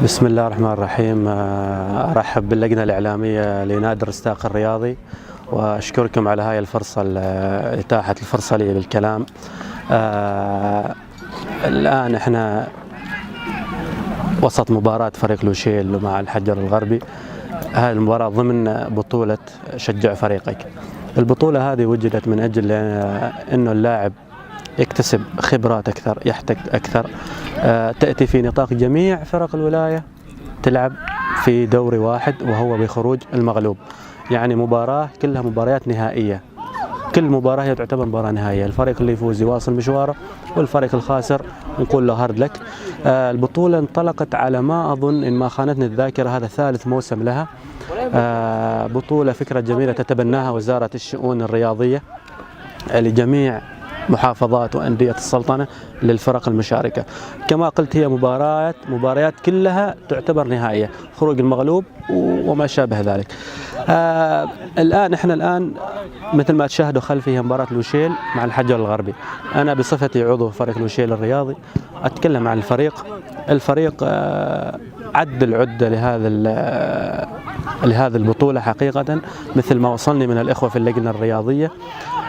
بسم الله الرحمن الرحيم. أرحب باللجنة الإعلامية لنادي الرستاق الرياضي، وأشكركم على هاي الفرصة إتاحة الفرصة لي للكلام. الآن إحنا وسط مباراة فريق لوشيل مع الحجر الغربي. هذه المباراة ضمن بطولة شجع فريقك. البطولة هذه وجدت من أجل أنه اللاعب يكتسب خبرات أكثر، يحتك أكثر، تأتي في نطاق جميع فرق الولاية، تلعب في دوري واحد وهو بخروج المغلوب. يعني مباراة كلها مباريات نهائية، كل مباراة هي تعتبر مباراة نهائية. الفريق اللي يفوز يواصل مشواره، والفريق الخاسر نقول له هارد لك. البطولة انطلقت على ما أظن إن ما خانتني الذاكرة هذا ثالث موسم لها. بطولة فكرة جميلة تتبناها وزارة الشؤون الرياضية لجميع محافظات وأندية السلطنة للفرق المشاركة. كما قلت هي مباريات كلها تعتبر نهائية، خروج المغلوب وما شابه ذلك. الآن احنا مثل ما تشاهدوا خلفي هي مباراة لوشيل مع الحجر الغربي. أنا بصفتي عضو فريق لوشيل الرياضي أتكلم عن الفريق عد العدة لهذه البطولة حقيقة، مثل ما وصلني من الإخوة في اللجنة الرياضية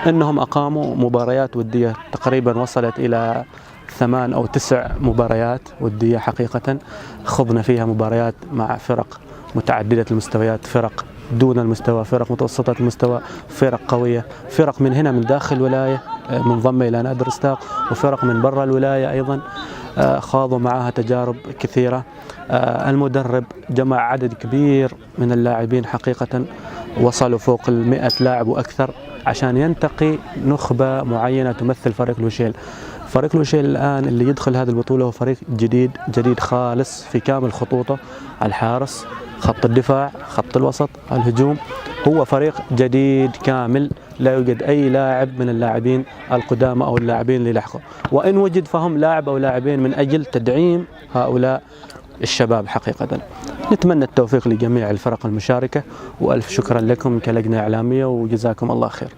أنهم أقاموا مباريات ودية تقريبا وصلت إلى 8 أو 9 مباريات ودية حقيقة. خضنا فيها مباريات مع فرق متعددة المستويات، فرق دون المستوى، فرق متوسطة المستوى، فرق قوية، فرق من هنا من داخل الولاية منضمة إلى نادي الرستاق، وفرق من برا الولاية أيضا خاضوا معها تجارب كثيرة. المدرب جمع عدد كبير من اللاعبين حقيقة، وصلوا فوق 100 لاعب وأكثر عشان ينتقي نخبة معينة تمثل فريق لوشيل. فريق لوشيل الآن اللي يدخل هذه البطولة هو فريق جديد خالص في كامل خطوطه، الحارس، خط الدفاع، خط الوسط، الهجوم. هو فريق جديد كامل، لا يوجد أي لاعب من اللاعبين القدامى أو اللاعبين اللي لحقوا، وإن وجد فهم لاعب أو لاعبين من أجل تدعيم هؤلاء الشباب حقيقة. نتمنى التوفيق لجميع الفرق المشاركة، وألف شكرا لكم كلجنة إعلامية، وجزاكم الله خير.